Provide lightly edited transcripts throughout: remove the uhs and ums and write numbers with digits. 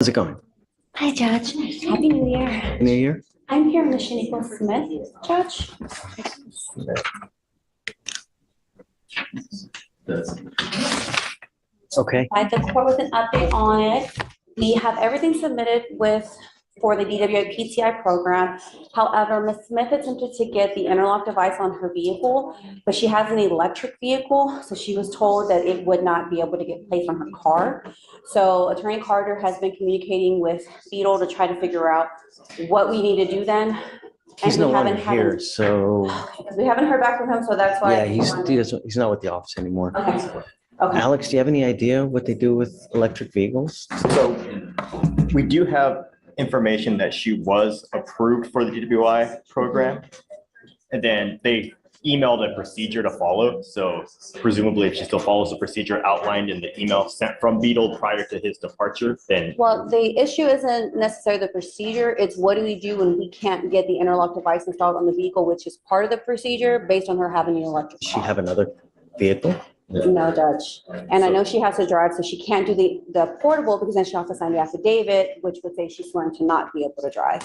How's it going? Hi, Judge. Happy New Year. New Year? I'm here, Ms. Shaniqua Smith, Judge. Okay. I the court with an update on it. We have everything submitted for the DWI PTI program. However, Ms. Smith attempted to get the interlock device on her vehicle, but she has an electric vehicle, so she was told that it would not be able to get placed on her car. So Attorney Carter has been communicating with Beadle to try to figure out what we need to do then. He's no longer here, so. We haven't heard back from him, so that's why. Yeah, he's not with the office anymore. Okay. Okay. Alex, do you have any idea what they do with electric vehicles? So we do have information that she was approved for the DWI program. And then they emailed a procedure to follow. So presumably if she still follows the procedure outlined in the email sent from Beadle prior to his departure, then. Well, the issue isn't necessarily the procedure. It's what do we do when we can't get the interlock device installed on the vehicle, which is part of the procedure based on her having an electric Does she car. have another vehicle? No, Judge. And I know she has to drive, so she can't do the portable because then she has to sign the affidavit, which would say she's sworn to not be able to drive.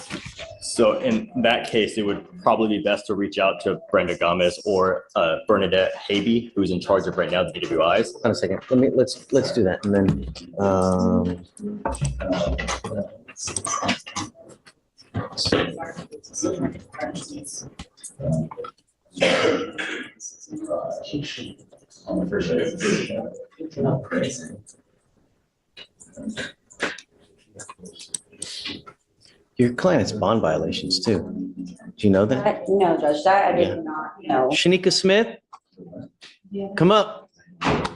So in that case, it would probably be best to reach out to Brenda Gomez or Bernadette Habe, who's in charge of right now the DWIs. Hold on a second. Let's do that. And then your client has bond violations too. Do you know that? No, Judge, that I Yeah. did not know. Shanika Smith, come up. And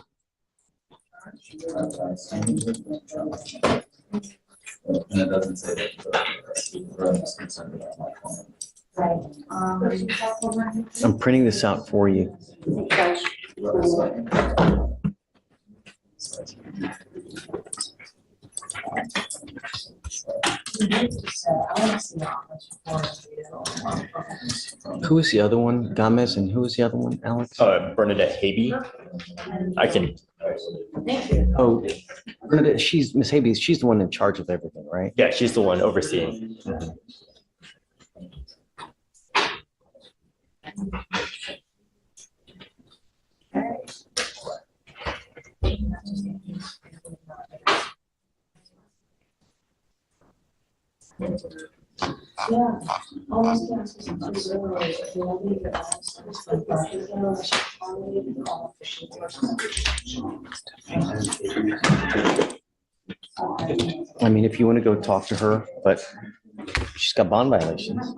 it doesn't say that the is concerned about my client. I'm printing this out for you. Judge. Who is the other one? Gomez, and who is the other one? Alex? Bernadette Habe. I can. Oh, Bernadette, she's Miss Habe. She's the one in charge of everything, right? Yeah, she's the one overseeing. Yeah, almost. I mean, if you want to go talk to her, but she's got bond violations.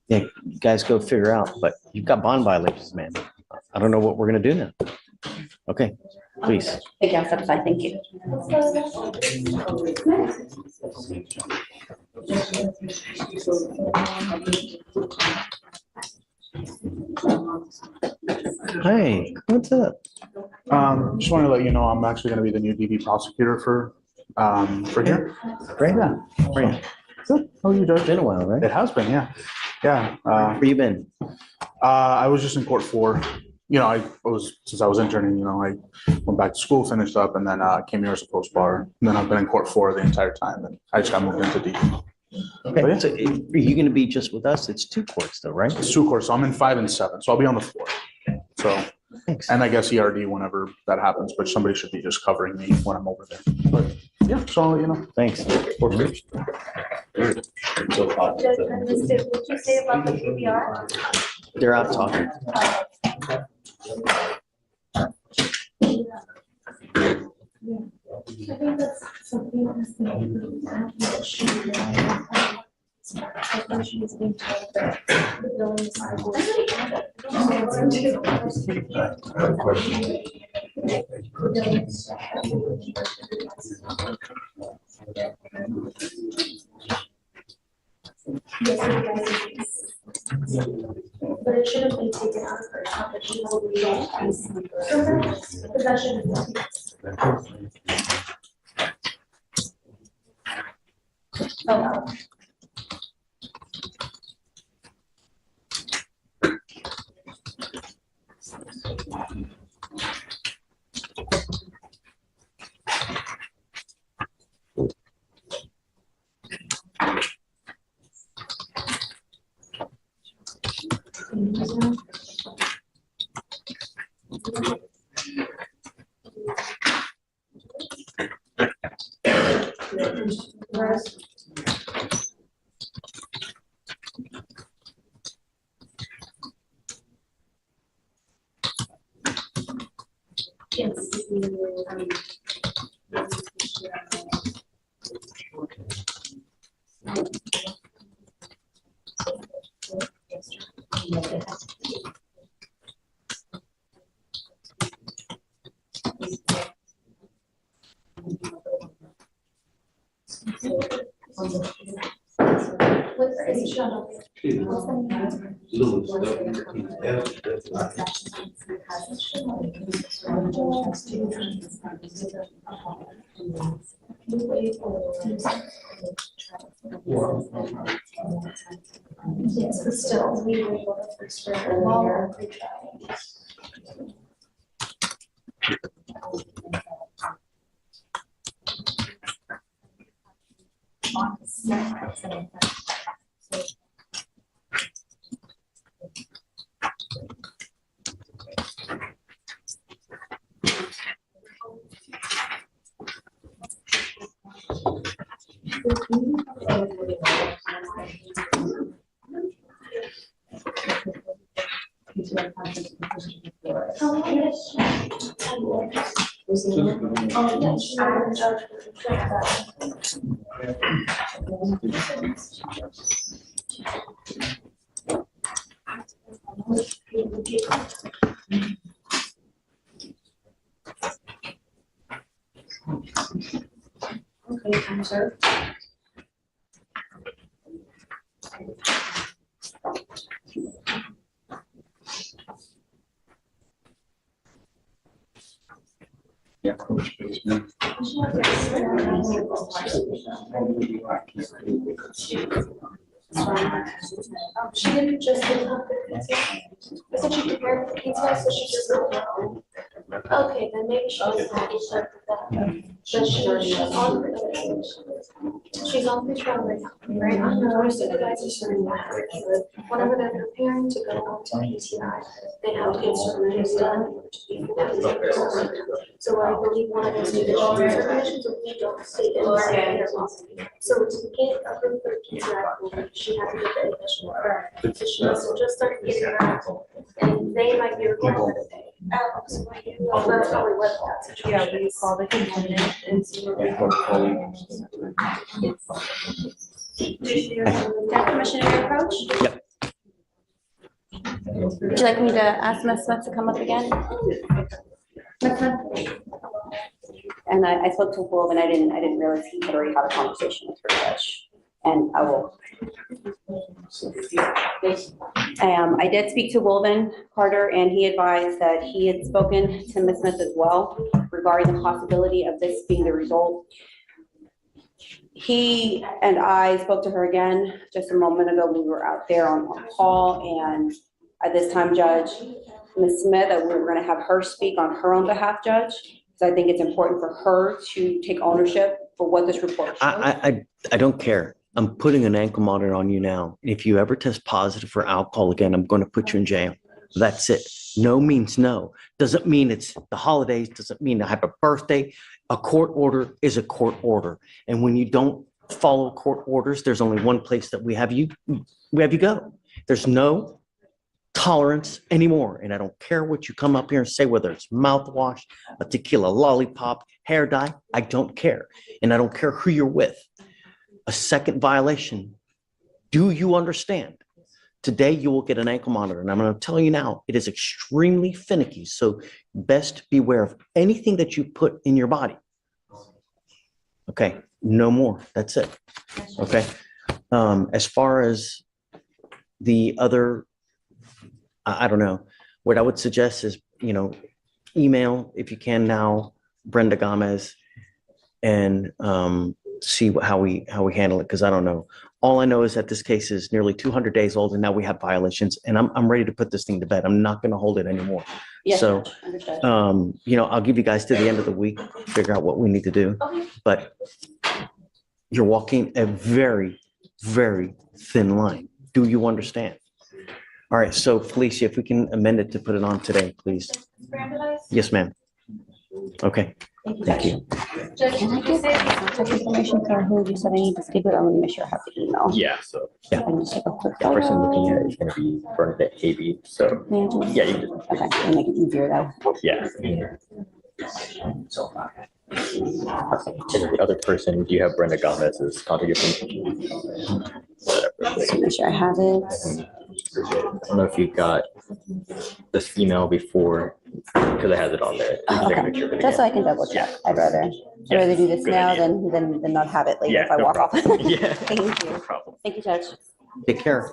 Yeah, you guys go figure out, but you've got bond violations, man. I don't know what we're gonna do now. Okay, please. Thank you, I'll step aside. Thank you. Hey, what's up? Just wanted to let you know I'm actually going to be the new DV prosecutor for here. Great. Yeah. Great. Good. How are you, Judge? It's been a while, right? It has been, yeah. Yeah. Where you been? I was just in court for, since I was interning, I went back to school, finished up, and then came here as a post-bar. And then I've been in court for the entire time, and I just got moved into DV. Okay, so are you gonna be just with us? It's 2 courts though, right? It's 2 courts, so I'm in 5 and 7, so I'll be on the floor. So, Thanks. and I guess ERD whenever that happens, but somebody should be just covering me when I'm over there. But yeah, so I'll let you know. Thanks. Judge, what did you say about the PBR? They're out talking. I think that's something that's I think she's being told that the billing cycle. But it shouldn't be taken out of her account, that she will be on. Because that shouldn't be. Oh. Yes, but still, we were able to fix it. Okay, time served. Yeah, coach, please, man. She didn't just get up the PTI. I said she prepared for the PTI, so she just. Okay, then maybe she doesn't have to start with that. But she's on she's on the trial right now, right? On her supervisor starting that. Whenever they're preparing to go on to PTI, they have to get certain things done. So I believe one of those additional certifications, if we don't state it. So to get approved for PTI, she had to get the additional. So she must just start getting that, and they might be required to pay. So that's probably what that situation. Yeah, we call the defendant and see what they. Got permission to your approach? Yep. Would you like me to ask Ms. Smith to come up again? Ms. Smith? And I spoke to Wolf and I didn't realize he had already had a conversation with her judge. And I will. I did speak to Wolven Carter and he advised that he had spoken to Ms. Smith as well regarding the possibility of this being the result. He and I spoke to her again just a moment ago. We were out there on call and at this time, Judge, Ms. Smith, that we were going to have her speak on her own behalf, Judge. So I think it's important for her to take ownership for what this report shows. I don't care. I'm putting an ankle monitor on you now. If you ever test positive for alcohol again, I'm going to put you in jail. That's it. No means no. Doesn't mean it's the holidays. Doesn't mean I have a birthday. A court order is a court order. And when you don't follow court orders, there's only one place that we have you go. There's no tolerance anymore. And I don't care what you come up here and say, whether it's mouthwash, a tequila lollipop, hair dye, I don't care. And I don't care who you're with. A second violation. Do you understand? Today you will get an ankle monitor. And I'm going to tell you now, it is extremely finicky. So best beware of anything that you put in your body. Okay, no more. That's it. Okay. As far as the other, I don't know. What I would suggest is, email if you can now, Brenda Gomez, and see how we handle it, because I don't know. All I know is that this case is nearly 200 days old, and now we have violations, and I'm ready to put this thing to bed. I'm not going to hold it anymore. Yes, So, Judge, understood. I'll give you guys to the end of the week, figure out what we need to do. Okay. But you're walking a very, very thin line. Do you understand? All right. So, Felicia, if we can amend it to put it on today, please. Yes, ma'am. Okay. Thank you. Judge, Can I did you get say? contact information for who you said I need to speak with? I want to make sure I have the email. Yeah, so I can just take a quick the person looking at photo. it is gonna be Bernadette Havey, so, May I just- yeah, you can Okay, it'll make it easier though. yeah. And then the other person, do you have Brenda Gomez's contact information? Just make sure I have it. I don't know if you got this email before, because it has it on there. You can take a picture of it Just so again. I can double check. I'd rather do this Good now idea. than not have it later Yeah, if I no walk off. problem. Yeah. Thank No you. problem. Thank you, Judge. Take care.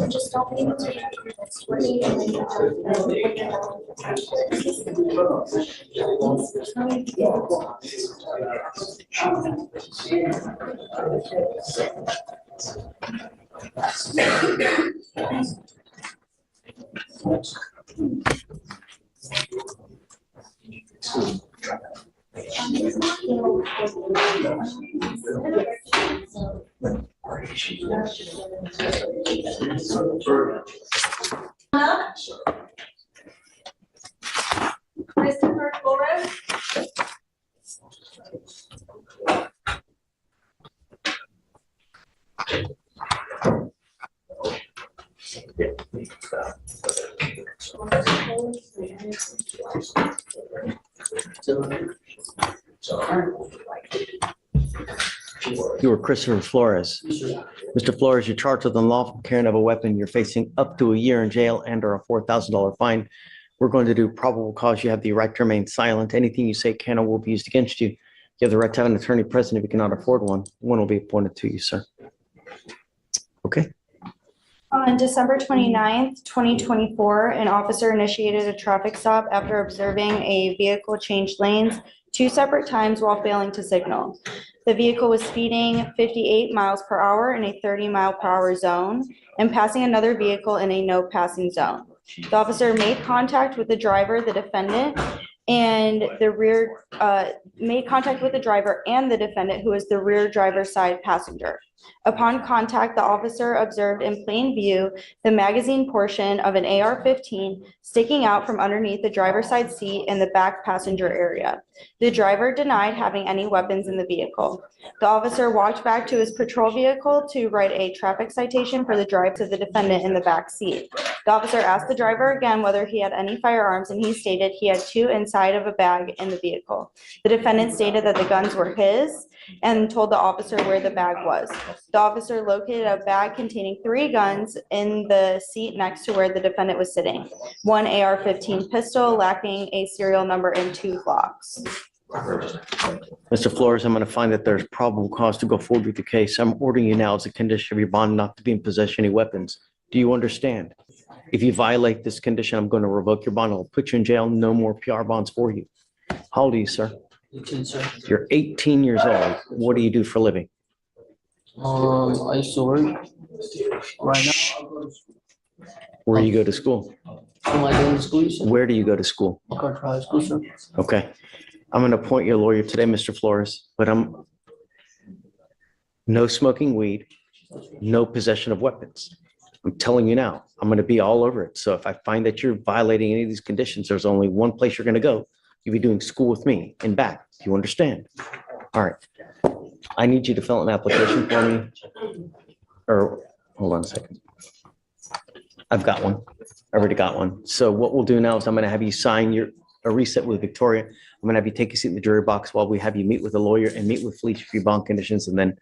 Just don't leave it to you. It's working and then Christopher Flores. You were Christopher Flores. Mr. Flores, you're charged with unlawful carrying of a weapon. You're facing up to a year in jail and or a $4,000 fine. We're going to do probable cause. You have the right to remain silent. Anything you say can or will be used against you. You have the right to have an attorney present if you cannot afford one. One will be appointed to you, sir. Okay. On December 29th, 2024, an officer initiated a traffic stop after observing a vehicle change lanes 2 separate times while failing to signal. The vehicle was speeding 58 miles per hour in a 30-mile-per-hour zone and passing another vehicle in a no passing zone. The officer made contact with the driver, the defendant, and made contact with the driver and the defendant, who is the rear driver's side passenger. Upon contact, the officer observed in plain view the magazine portion of an AR-15 sticking out from underneath the driver's side seat in the back passenger area. The driver denied having any weapons in the vehicle. The officer walked back to his patrol vehicle to write a traffic citation for the drive to the defendant in the back seat. The officer asked the driver again whether he had any firearms, and he stated he had 2 inside of a bag in the vehicle. The defendant stated that the guns were his and told the officer where the bag was. The officer located a bag containing 3 guns in the seat next to where the defendant was sitting. 1 AR-15 pistol lacking a serial number and 2 Glocks. Mr. Flores, I'm going to find that there's probable cause to go forward with the case. I'm ordering you now as a condition of your bond not to be in possession of any weapons. Do you understand? If you violate this condition, I'm going to revoke your bond. I'll put you in jail. No more PR bonds for you. How old are you, sir? 18, sir. You're 18 years old. What do you do for a living? I used to work. Right now, Where do you go to school? am I going to school, you said? Where do you go to school? MacArthur High School, sir. Okay. I'm going to appoint you a lawyer today, Mr. Flores, but no smoking weed, no possession of weapons. I'm telling you now, I'm going to be all over it. So if I find that you're violating any of these conditions, there's only one place you're going to go. You'll be doing school with me and back. Do you understand? All right. I need you to fill out an application for me. Or hold on a second. I've got one. I already got one. So what we'll do now is I'm going to have you sign a reset with Victoria. I'm going to have you take a seat in the jury box while we have you meet with a lawyer and meet with Fleischer for your bond conditions, and then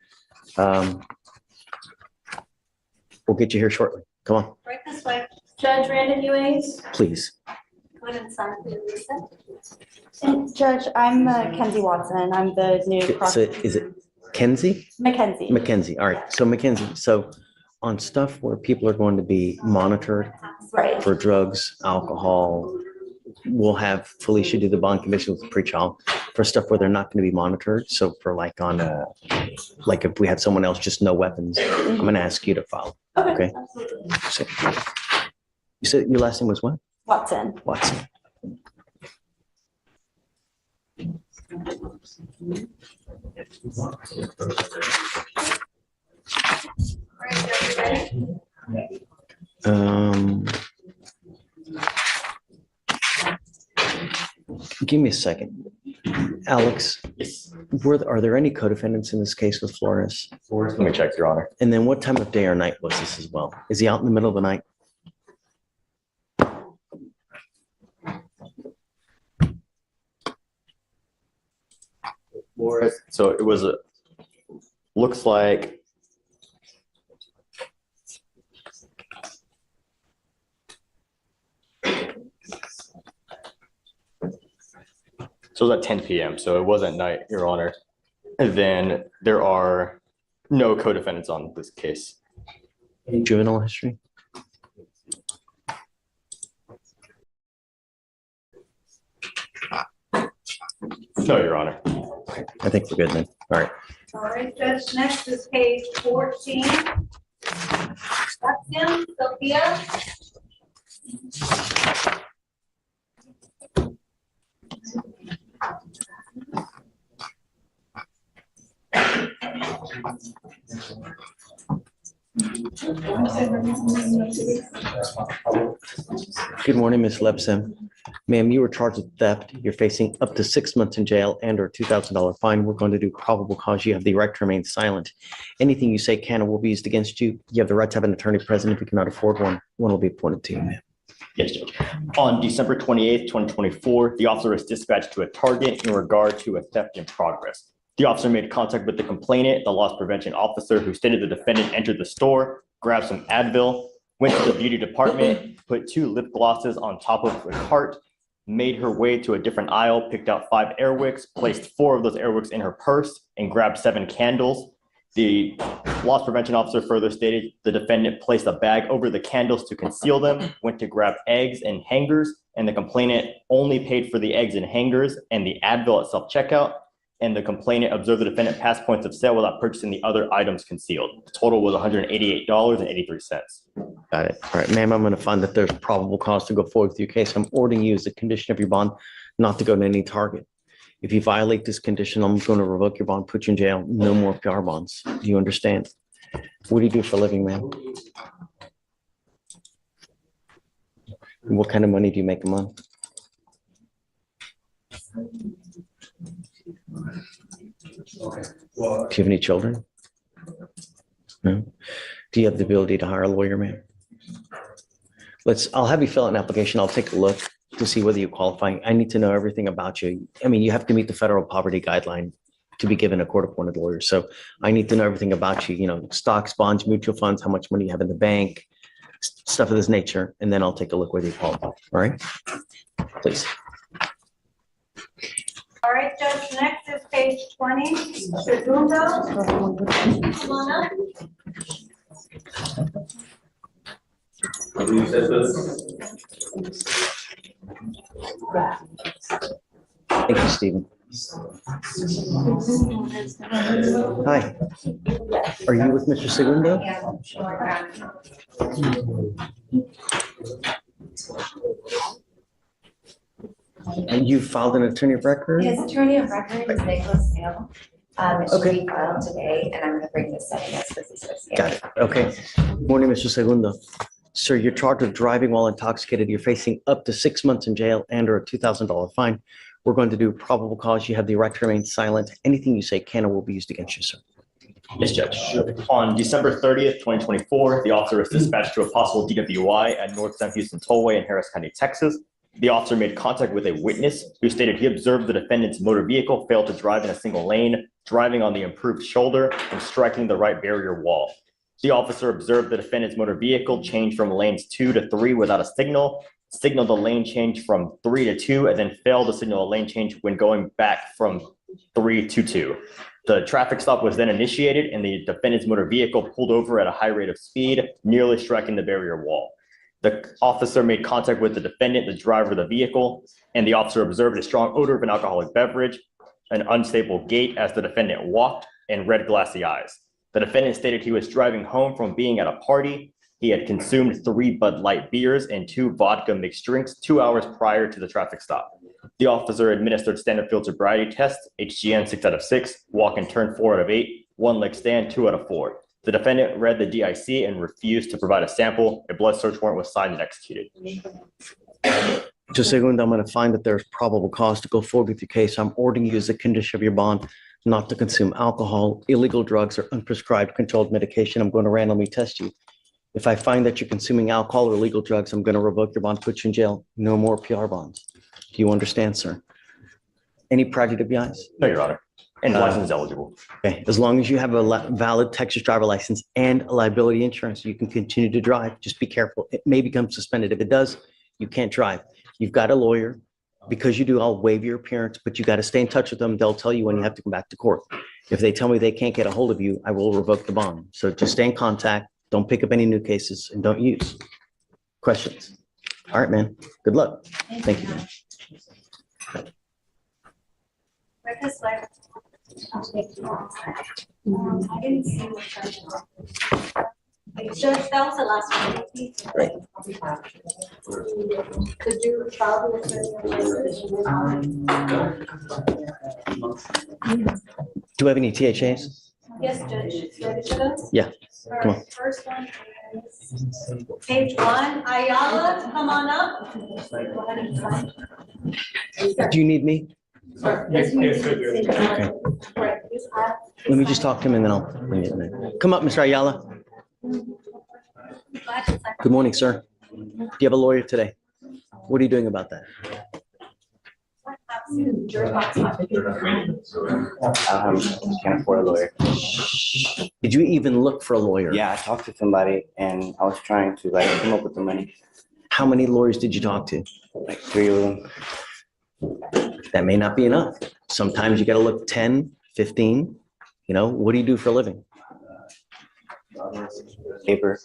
we'll get you here shortly. Come on, Right this way. Judge Random Ewings. please. Go ahead and sign for the reset. And Judge, I'm Kenzie Watson. I'm the new So is it Kenzie? Mackenzie. Mackenzie. All right. So Mackenzie, so on stuff where people are going to be monitored Right. for drugs, alcohol, we'll have Felicia do the bond conditions with pretrial for stuff where they're not going to be monitored. So for like on like if we had someone else, just no weapons, I'm going to ask you to file. Okay. Absolutely. So, you said your last name was what? Watson. Watson. Give me a second. Alex, are there any co-defendants in this case with Flores? Let me check, Your Honor. And then what time of day or night was this as well? Is he out in the middle of the night? So it was looks like so it was at 10 p.m. So it was at night, Your Honor. And then there are no co-defendants on this case. Any juvenile history? No, Your Honor. I think we're good then. All right. All right, Judge, next is page 14. That's him, Sophia. Good morning, Ms. Lepson. Ma'am, you were charged with theft. You're facing up to 6 months in jail and or $2,000 fine. We're going to do probable cause. You have the right to remain silent. Anything you say can or will be used against you. You have the right to have an attorney present. If you cannot afford one, one will be appointed to you, ma'am. Yes, Judge. On December 28th, 2024, the officer was dispatched to a target in regard to a theft in progress. The officer made contact with the complainant, the loss prevention officer, who stated the defendant entered the store, grabbed some Advil, went to the beauty department, put 2 lip glosses on top of the cart, made her way to a different aisle, picked out 5 air wicks, placed 4 of those air wicks in her purse, and grabbed 7 candles. The loss prevention officer further stated the defendant placed a bag over the candles to conceal them, went to grab eggs and hangers, and the complainant only paid for the eggs and hangers and the Advil at self-checkout. And the complainant observed the defendant pass points of sale without purchasing the other items concealed. The total was $188.83. Got it. All right, ma'am, I'm going to find that there's probable cause to go forward with your case. I'm ordering you as a condition of your bond not to go to any target. If you violate this condition, I'm going to revoke your bond, put you in jail. No more PR bonds. Do you understand? What do you do for a living, ma'am? What kind of money do you make a month? Do you have any children? No. Do you have the ability to hire a lawyer, ma'am? I'll have you fill out an application. I'll take a look to see whether you qualify. I need to know everything about you. I mean, you have to meet the federal poverty guideline to be given a court-appointed lawyer. So I need to know everything about you, stocks, bonds, mutual funds, how much money you have in the bank, stuff of this nature, and then I'll take a look whether you qualify. All right? Please. All right, Judge, next is page 20. Segundo. Come on up. Thank you, Stephen. Hi. Are you with Mr. Segundo? And you filed an attorney of record? His attorney of record is Nicholas Hale. It should Okay. be filed today, and I'm going to bring this up next with his. Got it. Okay. Morning, Mr. Segundo. Sir, you're charged with driving while intoxicated. You're facing up to 6 months in jail and or a $2,000 fine. We're going to do probable cause. You have the right to remain silent. Anything you say can or will be used against you, sir. Yes, Judge. On December 30th, 2024, the officer was dispatched to a possible DWI at North South Houston Tollway in Harris County, Texas. The officer made contact with a witness who stated he observed the defendant's motor vehicle fail to drive in a single lane, driving on the improved shoulder and striking the right barrier wall. The officer observed the defendant's motor vehicle change from lanes 2 to 3 without a signaled the lane change from 3 to 2, and then failed to signal a lane change when going back from 3 to 2. The traffic stop was then initiated, and the defendant's motor vehicle pulled over at a high rate of speed, nearly striking the barrier wall. The officer made contact with the defendant, the driver of the vehicle, and the officer observed a strong odor of an alcoholic beverage, an unstable gait as the defendant walked, and red glassy eyes. The defendant stated he was driving home from being at a party. He had consumed 3 Bud Light beers and 2 vodka mixed drinks 2 hours prior to the traffic stop. The officer administered standard field sobriety tests, HGN 6 out of 6, walk and turn 4 out of 8, one leg stand 2 out of 4. The defendant read the DIC and refused to provide a sample. A blood search warrant was signed and executed. Just a second, I'm going to find that there's probable cause to go forward with your case. I'm ordering you as a condition of your bond not to consume alcohol, illegal drugs, or unprescribed controlled medication. I'm going to randomly test you. If I find that you're consuming alcohol or illegal drugs, I'm going to revoke your bond, put you in jail. No more PR bonds. Do you understand, sir? Any prior DWIs? No, Your Honor. And license is eligible. Okay, as long as you have a valid Texas driver license and a liability insurance, you can continue to drive. Just be careful. It may become suspended. If it does, you can't drive. You've got a lawyer. Because you do, I'll waive your appearance, but you got to stay in touch with them. They'll tell you when you have to come back to court. If they tell me they can't get a hold of you, I will revoke the bond. So just stay in contact. Don't pick up any new cases and don't use. Questions? All right, man. Good luck. Thank you. Witness Fleischer. I didn't see what judge. Judge, that was the last one. Great. Could you file the Do we have any THAs? Yes, Judge. Ready to go? Yeah. All Come right, first one is page 1, Ayala, come on up. Go ahead and sign. Do you need me? Yes, Okay. Right, you have- Let me just talk to him and then I'll bring it in. Come up, Mr. Ayala. Good morning, sir. Do you have a lawyer today? What are you doing about that? Can't afford a lawyer. Did you even look for a lawyer? Yeah, I talked to somebody and I was trying to come up with the money, How many lawyers did you talk to? like 3 of them. That may not be enough. Sometimes you got to look 10, 15. What do you do for a living? Paper,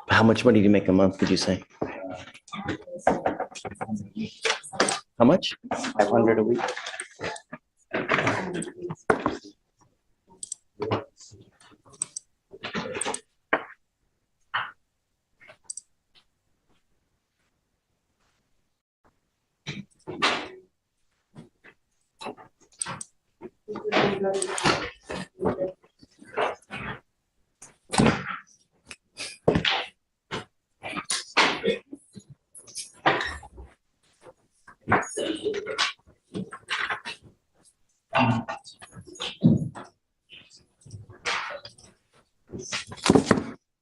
How much money do you make a month, did you say? How much? 500 a week.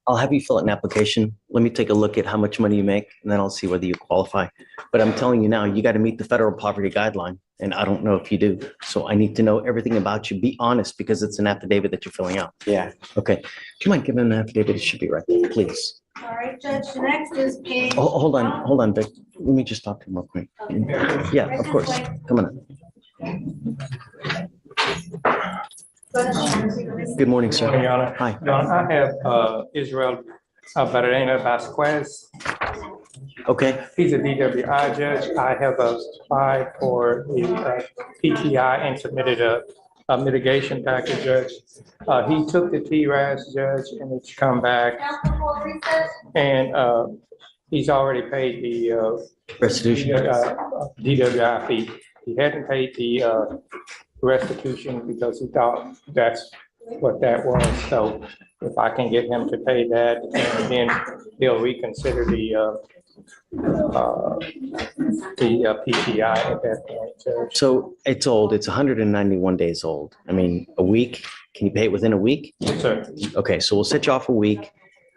I'll have you fill out an application. Let me take a look at how much money you make, and then I'll see whether you qualify. But I'm telling you now, you got to meet the federal poverty guideline, and I don't know if you do. So I need to know everything about you. Be honest, because it's an affidavit that you're filling out. Yeah. Okay. Do you mind giving an affidavit? It should be right there, please. All right, Judge, next is page. Oh, hold on, Vic. Let me just talk to him real quick. Yeah, of course. Come on. Good morning, sir. Your Honor. Hi. Your Honor, I have Israel Barrena Vasquez. Okay. He's a DWI judge. I have applied for the PTI and submitted a mitigation package, Judge. He took the TRAS, Judge, and it's come back. And he's already paid the Restitution. DWI fee. He hadn't paid the restitution because he thought that's what that was. So if I can get him to pay that, and then he'll reconsider the PTI at that point. Judge. So it's old. It's 191 days old. I mean, a week. Can you pay it within a week? Yes, sir. Okay, so we'll set you off a week,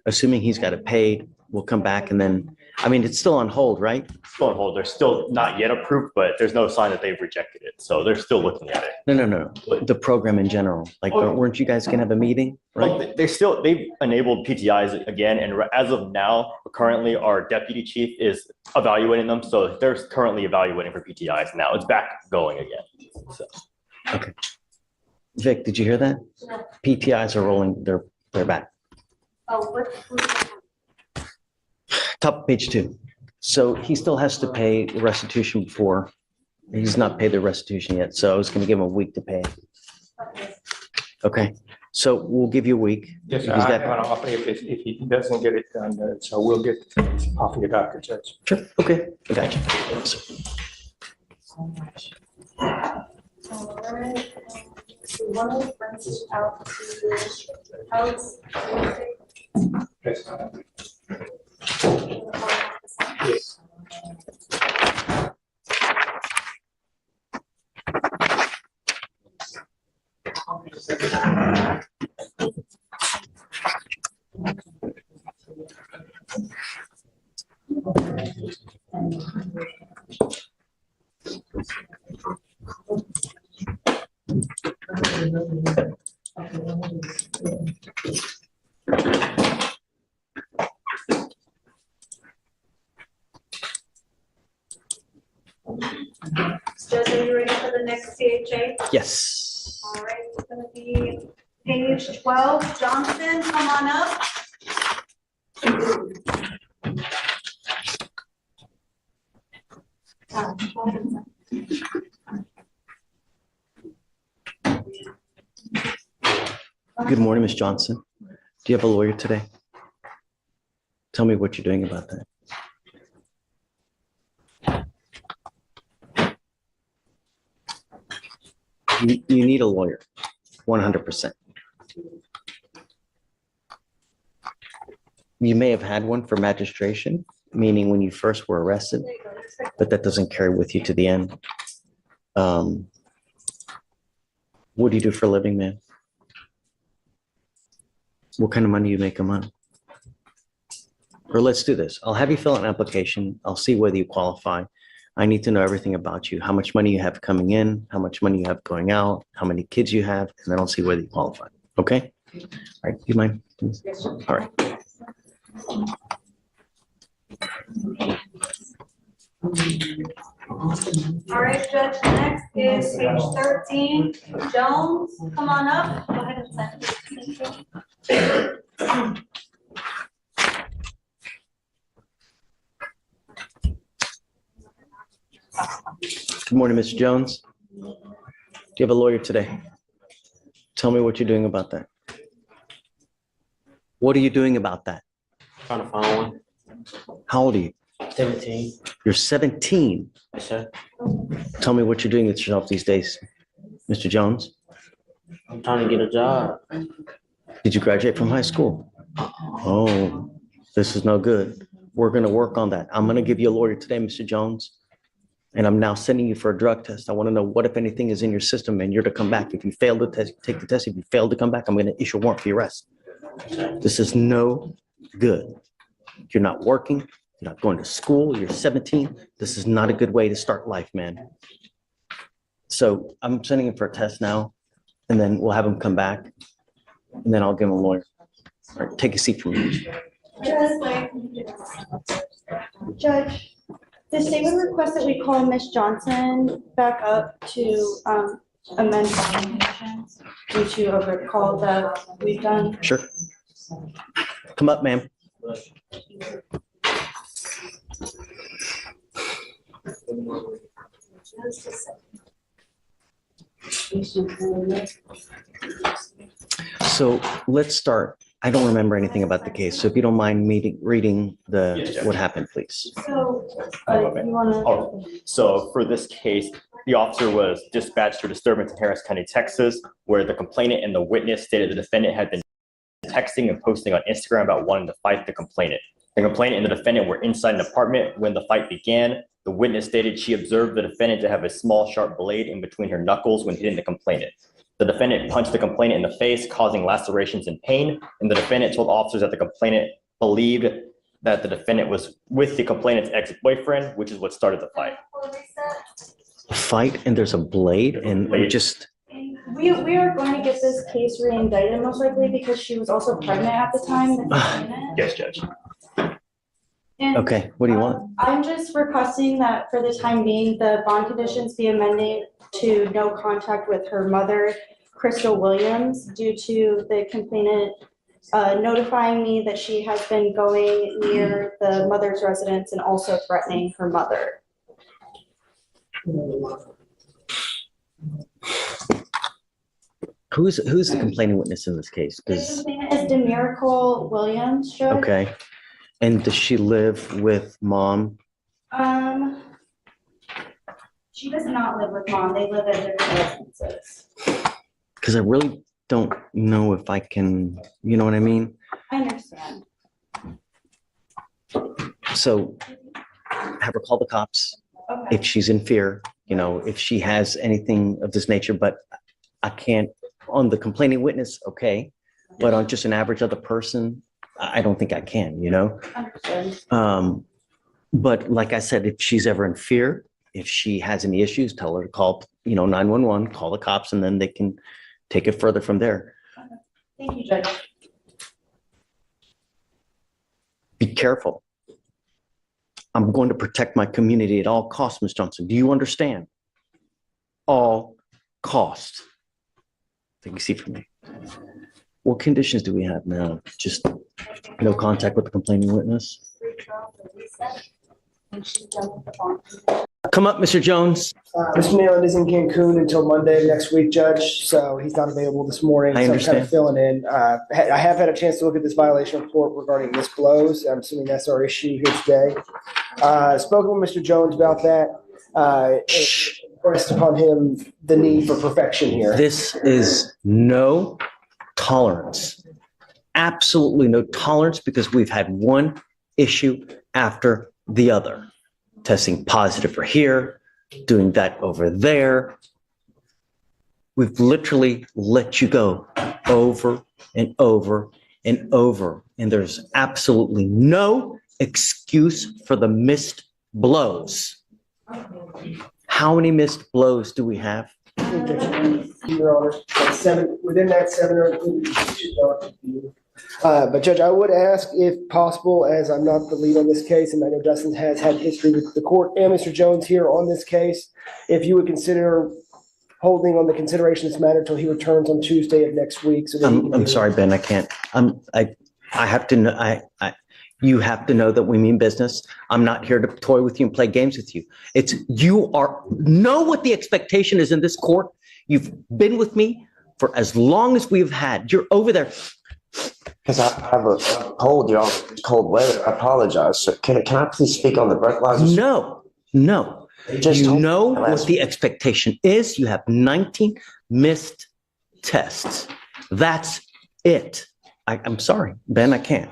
assuming he's got it paid. We'll come back and then, I mean, it's still on hold, right? Still on hold. They're still not yet approved, but there's no sign that they've rejected it. So they're still looking at it. No. The program in general. Like, weren't you guys gonna have a meeting, right? Well, they've enabled PTIs again. And as of now, currently our deputy chief is evaluating them. So they're currently evaluating for PTIs now. It's back going again. So. Okay. Vic, did you hear that? No. PTIs are rolling, they're back. Oh, what? Top page 2. So he still has to pay restitution before. He's not paid the restitution yet, so I was gonna give him a week to pay. Okay, so we'll give you a week. Yes, sir. because I that- have an offer if he doesn't get it done, so we'll get off of your doctor, Judge. Sure, okay, I got you. Alright, so one of the friends out to house. Yes. Yes. Judge, are you ready for the next CHA? Yes. All right, it's gonna be page 12. Johnson, come on up. Good morning, Ms. Johnson. Do you have a lawyer today? Tell me what you're doing about that. You need a lawyer, 100%. You may have had one for magistration, meaning when you first were arrested, but that doesn't carry with you to the end. What do you do for a living, man? What kind of money you make a month? Or let's do this. I'll have you fill out an application. I'll see whether you qualify. I need to know everything about you, how much money you have coming in, how much money you have going out, how many kids you have, and then I'll see whether you qualify. Okay? All right, do you mind? All right. All right, Judge, next is page 13. Jones, come on up. Go ahead and send. Good morning, Mr. Jones. Do you have a lawyer today? Tell me what you're doing about that. What are you doing about that? Trying to find one. How old are you? 17. You're 17. Yes, sir. Tell me what you're doing with yourself these days, Mr. Jones. I'm trying to get a job. Did you graduate from high school? Oh, this is no good. We're going to work on that. I'm going to give you a lawyer today, Mr. Jones. And I'm now sending you for a drug test. I want to know what, if anything, is in your system, and you're to come back. If you fail to take the test, if you fail to come back, I'm going to issue a warrant for your arrest. This is no good. You're not working. You're not going to school. You're 17. This is not a good way to start life, man. So I'm sending him for a test now, and then we'll have him come back, and then I'll give him a lawyer. All right, take a seat for me. Judge, the statement request that we call Ms. Johnson back up to amend bond conditions due to a recall that we've done. Sure. Come up, ma'am. So let's start. I don't remember anything about the case, so if you don't mind me reading what happened, please. So, you wanna? Oh, so for this case, the officer was dispatched to a disturbance in Harris County, Texas, where the complainant and the witness stated the defendant had been texting and posting on Instagram about wanting to fight the complainant. The complainant and the defendant were inside an apartment when the fight began. The witness stated she observed the defendant to have a small, sharp blade in between her knuckles when hitting the complainant. The defendant punched the complainant in the face, causing lacerations and pain, and the defendant told officers that the complainant believed that the defendant was with the complainant's ex-boyfriend, which is what started the fight. Fight and there's a blade and we just, We are going to get this case re-indicted most likely because she was also pregnant at the time. Yes, Judge. And, okay, what do you want? I'm just requesting that for the time being, the bond conditions be amended to no contact with her mother, Crystal Williams, due to the complainant notifying me that she has been going near the mother's residence and also threatening her mother. Who's the complaining witness in this case? The 'Cause- complainant is Demiracle Williams, Judge. okay. And does she live with mom? She does not live with mom. They live at different residences. Because I really don't know if I can, you know what I mean? I understand. So have her call the cops Okay. if she's in fear, you know, if she has anything of this nature, but I can't, on the complaining witness, okay, but on just an average other person, I don't think I can, you know? Understood. But like I said, if she's ever in fear, if she has any issues, tell her to call, 911, call the cops, and then they can take it further from there. Thank you, Judge. Be careful. I'm going to protect my community at all costs, Ms. Johnson. Do you understand? All costs. Take a seat for me. What conditions do we have now? Just no contact with the complaining witness? Come up, Mr. Jones. Mr. Nayland is in Cancun until Monday of next week, Judge, so he's not available this morning. I So I'm kind understand. of filling in. I have had a chance to look at this violation report regarding Miss Blows. I'm assuming that's our issue here today. Spoken with Mr. Jones about that. Pressed upon him the need for perfection here. This is no tolerance. Absolutely no tolerance, because we've had one issue after the other. Testing positive for here, doing that over there. We've literally let you go over and over and over. And there's absolutely no excuse for the missed blows. How many missed blows do we have? Your Honor, like within that 7 or 8. But Judge, I would ask if possible, as I'm not the lead on this case, and I know Dustin has had history with the court and Mr. Jones here on this case, if you would consider holding on the consideration of this matter until he returns on Tuesday of next week. So that he can I'm be- sorry, Ben, I can't. I have to know, you have to know that we mean business. I'm not here to toy with you and play games with you. Know what the expectation is in this court. You've been with me for as long as we've had. You're over there. Because I have a cold, y'all, cold weather. I apologize. So can I please speak on the breathalyzer? No. Just You told me know last what the expectation is. You have 19 missed tests. That's it. I'm sorry, Ben, I can't.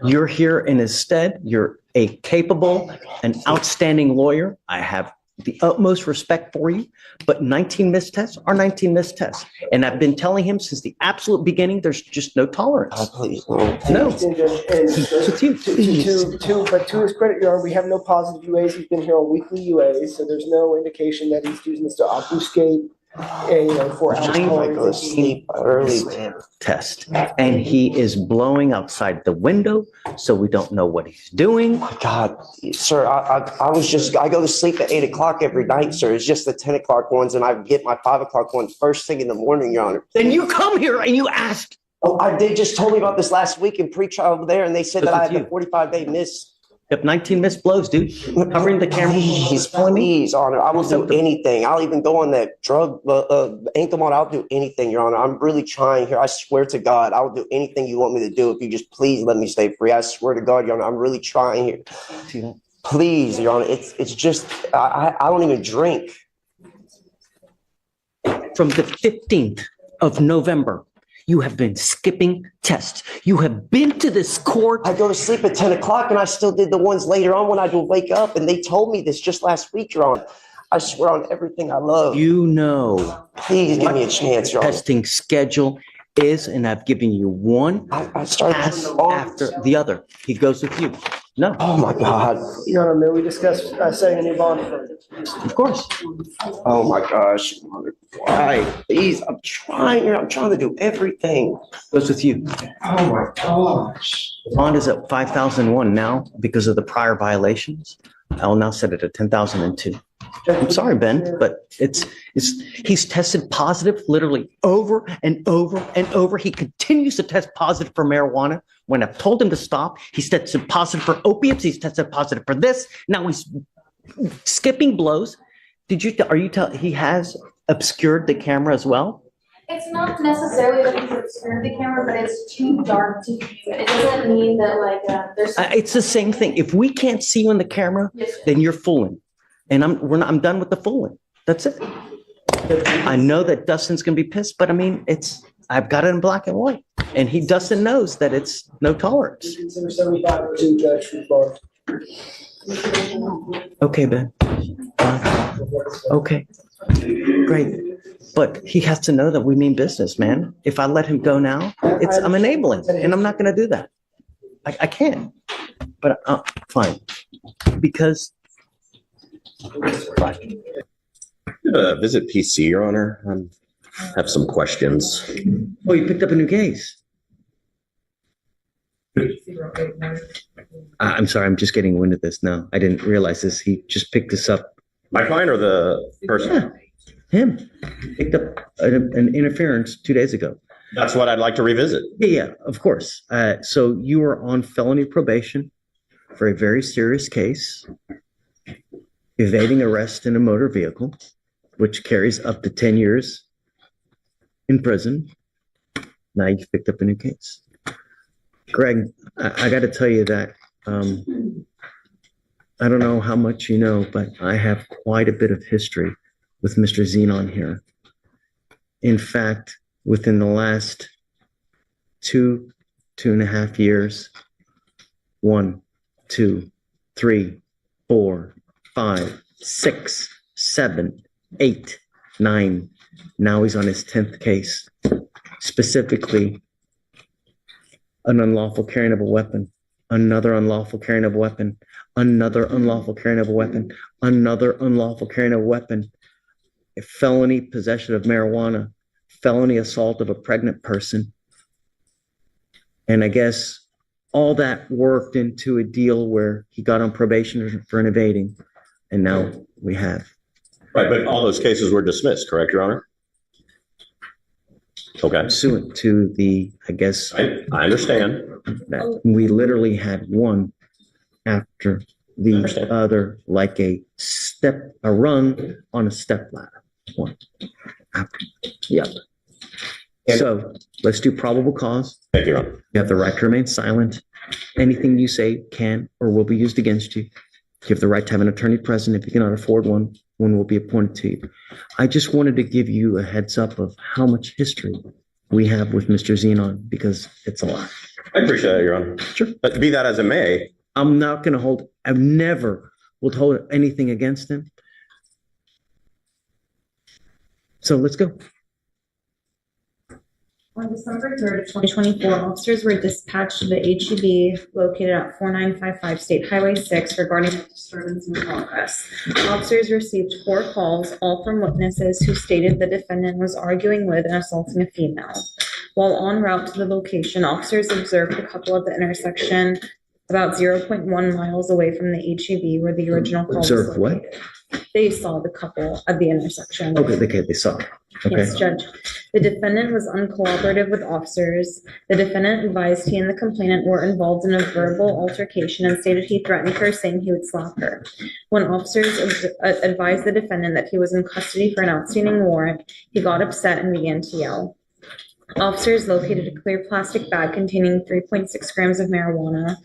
You're here in his stead. You're a capable and outstanding lawyer. I have the utmost respect for you, but 19 missed tests are 19 missed tests. And I've been telling him since the absolute beginning, there's just no tolerance. Oh, please, No. And Judge, and He goes with you. but to his credit, Your Honor, we have no positive UAs. He's been here on weekly UAs, so there's no indication that he's using this to obfuscate, for alcohol. I go to sleep early, man. Test. And he is blowing outside the window, so we don't know what he's doing. My God, sir, I go to sleep at 8 o'clock every night, sir. It's just the 10 o'clock ones, and I get my 5 o'clock ones first thing in the morning, Your Honor. Then you come here and you ask. Oh, they just told me about this last week in pretrial over there, and they said that I had the 45-day miss. You have 19 missed blows, dude. Covering the camera. Please, Honor, I will do anything. I'll even go on that drug, ankle monitor. I'll do anything, Your Honor. I'm really trying here. I swear to God, I'll do anything you want me to do if you just please let me stay free. I swear to God, Your Honor, I'm really trying here. Please, Your Honor, it's just, I don't even drink. From the 15th of November, you have been skipping tests. You have been to this court. I go to sleep at 10 o'clock and I still did the ones later on when I do wake up. And they told me this just last week, Your Honor. I swear on everything I love. You know. Please give me a chance, Your Honor. Testing schedule is, and I've given you one I started pass after the other. He goes with you. No. Oh my God. Your Honor, may we discuss setting a new bond for Of course. Oh my gosh. Why? Please, I'm trying here. I'm trying to do everything. Goes with you. Oh my gosh. The bond is at 5,001 now because of the prior violations. I will now set it at 10,002. I'm sorry, Ben, but he's tested positive literally over and over and over. He continues to test positive for marijuana. When I've told him to stop, he's tested positive for opiates. He's tested positive for this. Now he's skipping blows. He has obscured the camera as well? It's not necessarily that he's obscured the camera, but it's too dark to view. It doesn't mean that like, there's. It's the same thing. If we can't see you in the camera, then you're fooling. And I'm done with the fooling. That's it. I know that Dustin's gonna be pissed, but I mean, I've got it in black and white. And Dustin knows that it's no tolerance. Consider 75 or 2, Judge, for Okay, Ben. Okay, great. But he has to know that we mean business, man. If I let him go now, I'm enabling, and I'm not gonna do that. I can't, but fine. Because. Visit PC, Your Honor. I have some questions. Oh, you picked up a new case. I'm sorry, I'm just getting wind of this now. I didn't realize this. He just picked this up. My client or the person? Yeah, him. Picked up an interference 2 days ago. That's what I'd like to revisit. Yeah, of course. So you were on felony probation for a very serious case, evading arrest in a motor vehicle, which carries up to 10 years in prison. Now you've picked up a new case. Greg, I got to tell you that I don't know how much you know, but I have quite a bit of history with Mr. Zenon here. In fact, within the last 2.5 years, 1, 2, 3, 4, 5, 6, 7, 8, 9. Now he's on his 10th case, specifically an unlawful carrying of a weapon, another unlawful carrying of a weapon, another unlawful carrying of a weapon, another unlawful carrying of a weapon, a felony possession of marijuana, felony assault of a pregnant person. And I guess all that worked into a deal where he got on probation for an evading. And now we have. Right, but all those cases were dismissed, correct, Your Honor? Okay. Pursuant to the, I guess. I understand. That we literally had one after the other, like a rung on a step ladder. One. After. Yep. So let's do probable cause. Thank you, Your Honor. You have the right to remain silent. Anything you say can or will be used against you. You have the right to have an attorney present. If you cannot afford one, one will be appointed to you. I just wanted to give you a heads up of how much history we have with Mr. Zenon, because it's a lot. I appreciate that, Your Honor. Sure. But be that as it may. I'm not going to hold, I've never will hold anything against him. So let's go. On December 3rd of 2024, officers were dispatched to the HEB located at 4955 State Highway 6 regarding a disturbance in progress. Officers received 4 calls, all from witnesses who stated the defendant was arguing with and assaulting a female. While en route to the location, officers observed the couple at the intersection about 0.1 miles away from the HEB where the original call was located. What? They saw the couple at the intersection. Okay, they saw. Okay. Yes, Judge. The defendant was uncooperative with officers. The defendant advised he and the complainant were involved in a verbal altercation and stated he threatened her, saying he would slap her. When officers advised the defendant that he was in custody for an outstanding warrant, he got upset and began to yell. Officers located a clear plastic bag containing 3.6 grams of marijuana.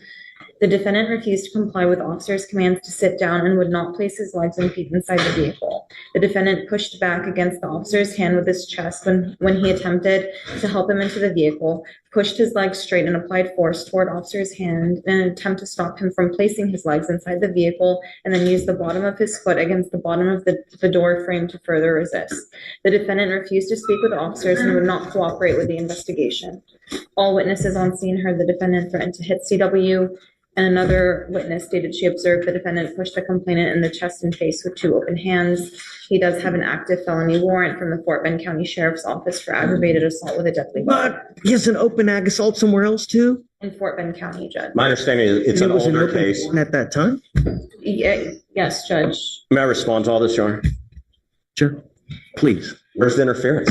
The defendant refused to comply with officers' commands to sit down and would not place his legs and feet inside the vehicle. The defendant pushed back against the officer's hand with his chest when he attempted to help him into the vehicle, pushed his legs straight and applied force toward officer's hand in an attempt to stop him from placing his legs inside the vehicle, and then used the bottom of his foot against the bottom of the door frame to further resist. The defendant refused to speak with officers and would not cooperate with the investigation. All witnesses on scene heard the defendant threaten to hit CW, and another witness stated she observed the defendant push the complainant in the chest and face with 2 open hands. He does have an active felony warrant from the Fort Bend County Sheriff's Office for aggravated assault with a deadly weapon. But he has an open ag assault somewhere else too? in Fort Bend County, Judge. My understanding is it's And an it was older open case. warrant at that time? Yes, Judge. May I respond to all this, Your Honor? Sure, please. Where's the interference?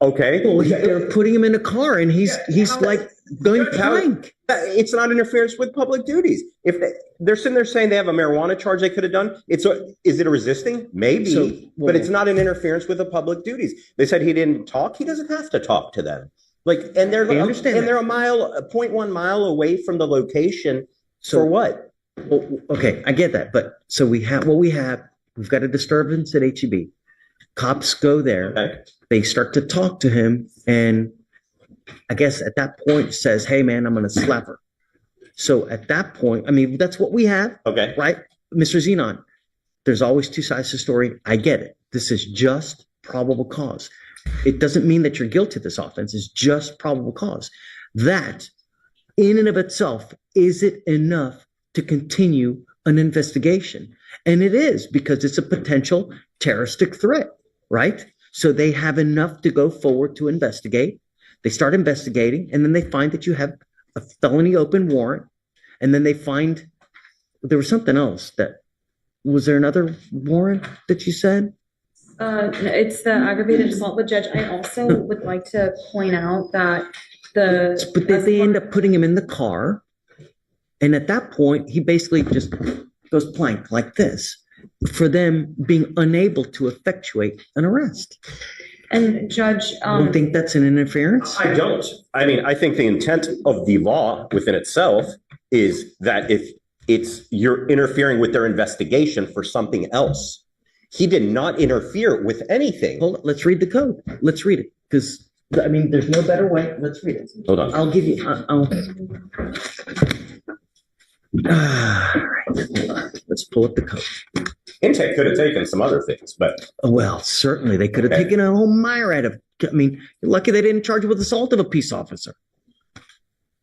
Okay. Well, they're putting him in a car and he's like going blank. It's not interference with public duties. If they're sitting there saying they have a marijuana charge they could have done, is it a resisting? Maybe, but it's not an interference with the public duties. They said he didn't talk. He doesn't have to talk to them. And they're I understand and they're a 0.1 mile away from the location. For what? Well, okay, I get that, but so we have what we have. We've got a disturbance at HEB. Cops go there. Okay. They start to talk to him, and I guess at that point says, "Hey, man, I'm going to slap her." So at that point, I mean, that's what we have. Okay. Right, Mr. Zenon. There's always two sides to the story. I get it. This is just probable cause. It doesn't mean that you're guilty of this offense. It's just probable cause. That, in and of itself, is it enough to continue an investigation? And it is, because it's a potential terroristic threat, right? So they have enough to go forward to investigate. They start investigating, and then they find that you have a felony open warrant. And then they find there was something else was there another warrant that you said? It's the aggravated assault, but Judge, I also would like to point out that But they end up putting him in the car. And at that point, he basically just goes blank like this for them being unable to effectuate an arrest. And Judge, You don't think that's an interference? I don't. I mean, I think the intent of the law within itself is that if you're interfering with their investigation for something else. He did not interfere with anything. Hold on, let's read the code. Let's read it, because I mean, there's no better way. Let's read it. Hold on. I'll give you. All right. Hold on. Let's pull up the code. Intake could have taken some other things, but well, certainly they could have taken a whole myriad of. I mean, you're lucky they didn't charge you with assault of a peace officer.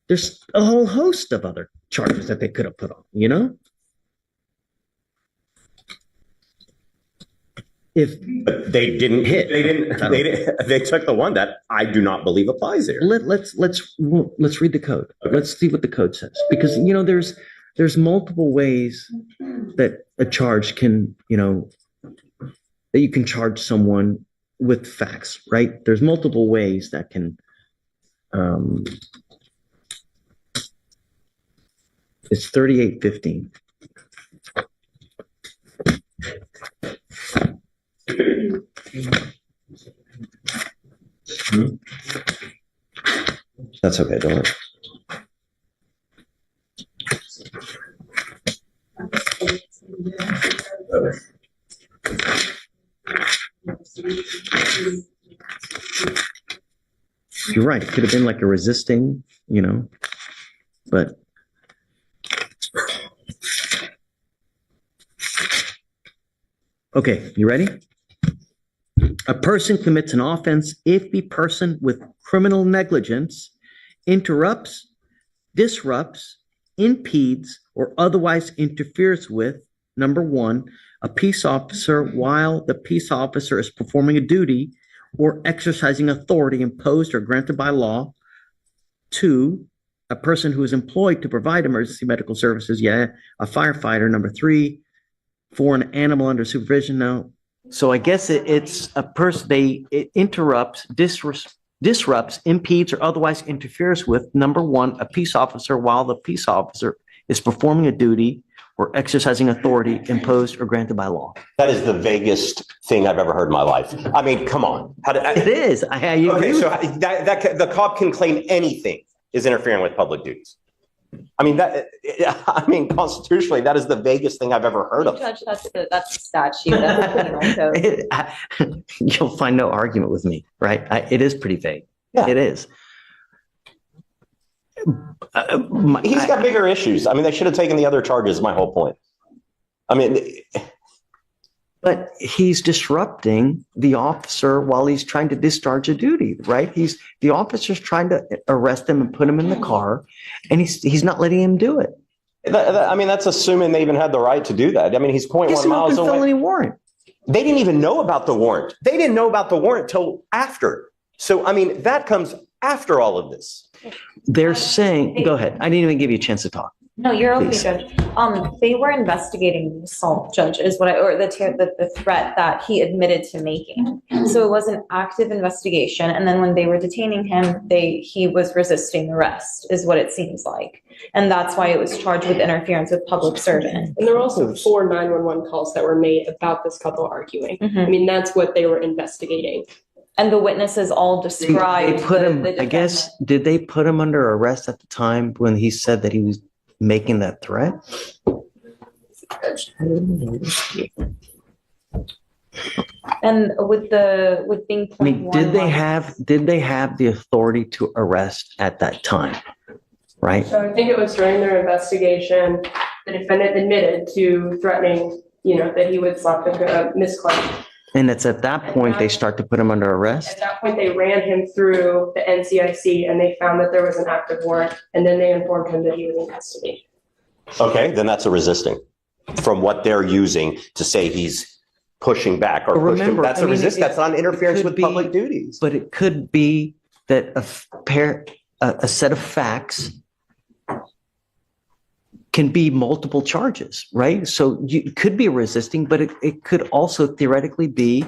There's a whole host of other charges that they could have put on. You know. But they didn't hit. They took the one that I do not believe applies here. Let's read the code. Okay. Let's see what the code says, because you know there's multiple ways that a charge can, you know, that you can charge someone with facts, right? There's multiple ways that can it's 3815. That's okay, don't worry. You're right. It could have been like a resisting, you know, but okay, you ready? A person commits an offense if the person with criminal negligence interrupts, disrupts, impedes, or otherwise interferes with, number one, a peace officer while the peace officer is performing a duty or exercising authority imposed or granted by law. Two, a person who is employed to provide emergency medical services, a firefighter. Number three, for an animal under supervision. Now, so I guess it's a person, it interrupts, disrupts, impedes, or otherwise interferes with, number one, a peace officer while the peace officer is performing a duty or exercising authority imposed or granted by law. That is the vaguest thing I've ever heard in my life. I mean, come on. It is. Okay, so that the cop can claim anything is interfering with public duties. I mean, constitutionally, that is the vaguest thing I've ever heard of. Judge, that's the statute. That's the penal code. You'll find no argument with me, right? It is pretty vague. Yeah. It is. He's got bigger issues. I mean, they should have taken the other charges, my whole point. I mean... But he's disrupting the officer while he's trying to discharge a duty, right? The officer's trying to arrest him and put him in the car, and he's not letting him do it. I mean, that's assuming they even had the right to do that. I mean, he's 0.1 miles away. Felony warrant. They didn't even know about the warrant. They didn't know about the warrant till after. So, I mean, that comes after all of this. They're saying, go ahead. I didn't even give you a chance to talk. No, you're okay, Please. Judge. They were investigating the assault, Judge, is what or the threat that he admitted to making. So it was an active investigation, and then when they were detaining him, he was resisting arrest, is what it seems like. And that's why it was charged with interference with public servant. And there were also 4 911 calls that were made about this couple arguing. I mean, that's what they were investigating. And the witnesses all described. They put him, I guess, did they put him under arrest at the time when he said that he was making that threat? And with being I mean, did they have the authority to arrest at that time? Right? So I think it was during their investigation, the defendant admitted to threatening, that he would slap the Miss Clark. And it's at that point they start to put him under arrest? At that point, they ran him through the NCIC and they found that there was an active warrant, and then they informed him that he was in custody. Okay, then that's a resisting from what they're using to say he's pushing back or pushing. Remember, That's I a mean, resist. That's not interference with public duties. But it could be that a set of facts can be multiple charges, right? So it could be resisting, but it could also theoretically be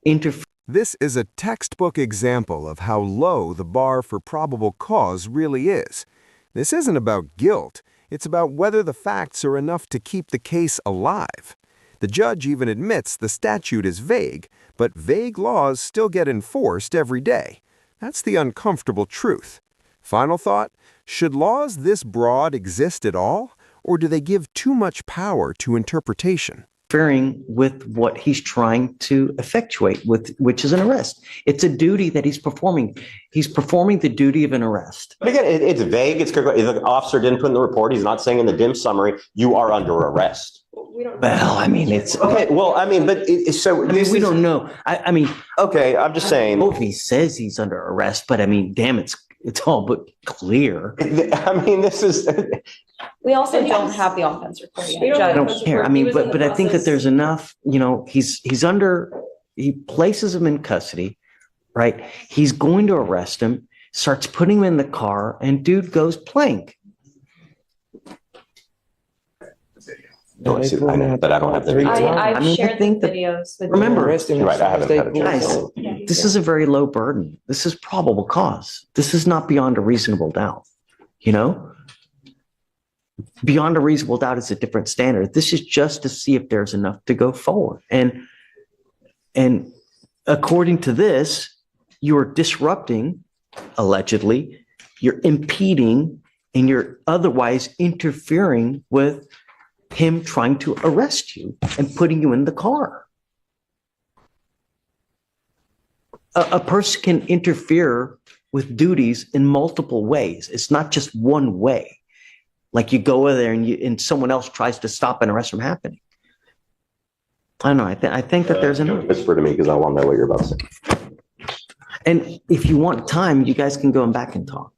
interference. This is a textbook example of how low the bar for probable cause really is. This isn't about guilt. It's about whether the facts are enough to keep the case alive. The judge even admits the statute is vague, but vague laws still get enforced every day. That's the uncomfortable truth. Final thought, should laws this broad exist at all, or do they give too much power to interpretation? Interfering with what he's trying to effectuate, which is an arrest. It's a duty that he's performing. He's performing the duty of an arrest. But again, it's vague. If the officer didn't put in the report, he's not saying in the dim summary, you are under arrest. Well, I mean, it's okay. Well, I mean, but we don't know. I mean, okay. I'm just saying. Well, he says he's under arrest, but I mean, damn, it's all but clear. I mean, this is. We also don't have the offense report yet. I don't care. I mean, but I think that there's enough. He places him in custody, right? He's going to arrest him, starts putting him in the car, and dude goes plank. No, I know, but I don't have the video. I've shared the videos with Remember, you're right, I haven't had a chance. Guys, this is a very low burden. This is probable cause. This is not beyond a reasonable doubt. Beyond a reasonable doubt is a different standard. This is just to see if there's enough to go forward. And according to this, you're disrupting, allegedly, you're impeding, and you're otherwise interfering with him trying to arrest you and putting you in the car. A person can interfere with duties in multiple ways. It's not just one way. Like you go over there and someone else tries to stop an arrest from happening. I don't know. I think that there's enough. Whisper to me because I want to know what you're about to say. And if you want time, you guys can go back and talk.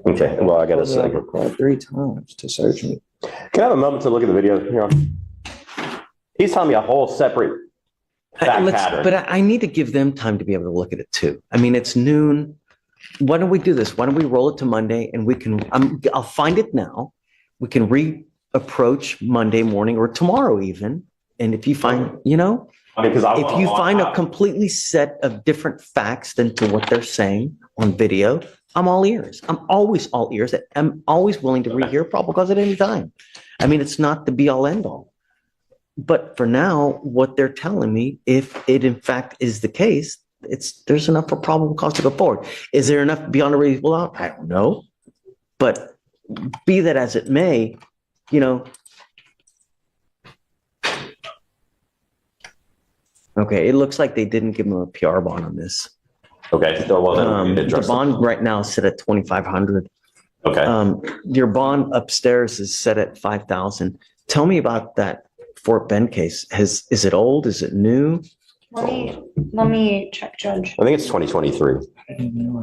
Okay, well, I got to say. Required 3 times to search me. Can I have a moment to look at the video here? He's telling me a whole separate fact pattern. But I need to give them time to be able to look at it too. I mean, it's noon. Why don't we do this? Why don't we roll it to Monday and we can, I'll find it now. We can reapproach Monday morning or tomorrow even. And if you find, if you find a completely set of different facts than to what they're saying on video, I'm all ears. I'm always all ears. I'm always willing to rehear probable cause at any time. I mean, it's not the be all end all. But for now, what they're telling me, if it in fact is the case, there's enough for probable cause to go forward. Is there enough beyond a reasonable doubt? I don't know. But be that as it may, okay, it looks like they didn't give him a PR bond on this. Okay, the bond right now is set at $2,500. Okay. Your bond upstairs is set at $5,000. Tell me about that Fort Bend case. Is it old? Is it new? Let me check, Judge. I think it's 2023.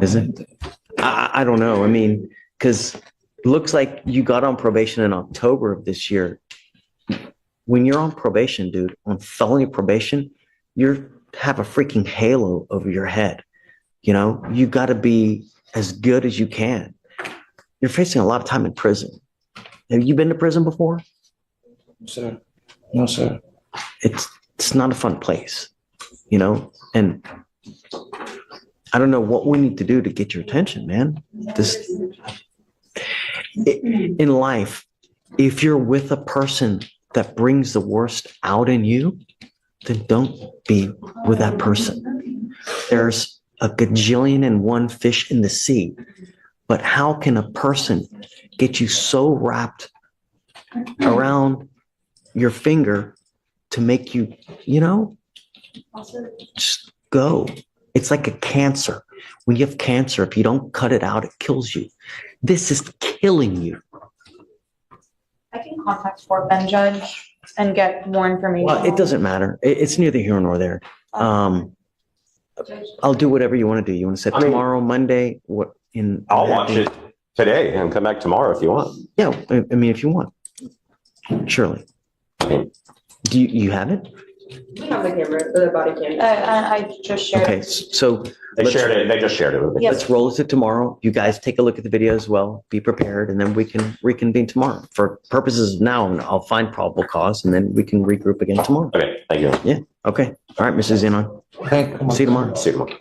Is it? I don't know. I mean, because it looks like you got on probation in October of this year. When you're on probation, dude, on felony probation, you're have a freaking halo over your head. You know, you got to be as good as you can. You're facing a lot of time in prison. Have you been to prison before? Sir. No, sir. It's not a fun place, you know, and I don't know what we need to do to get your attention, man. In life, if you're with a person that brings the worst out in you, then don't be with that person. There's a gajillion and one fish in the sea, but how can a person get you so wrapped around your finger to make you, you know, just go. It's like a cancer. When you have cancer, if you don't cut it out, it kills you. This is killing you. I can contact Fort Bend Judge and get more information. Well, it doesn't matter. It's neither here nor there. I'll do whatever you want to do. You want to set tomorrow, Monday? What in? I'll watch it today and come back tomorrow if you want. Yeah, I mean, if you want, surely. Do you have it? We have the camera, the body camera. I just shared. Okay, so They shared it. They just shared it with me. let's roll it to tomorrow. You guys take a look at the video as well. Be prepared, and then we can reconvene tomorrow. For purposes of now, I'll find probable cause, and then we can regroup again tomorrow. Okay, thank you. Yeah. Okay. All right, Mrs. Zenon. Thank you. See you tomorrow. See you tomorrow.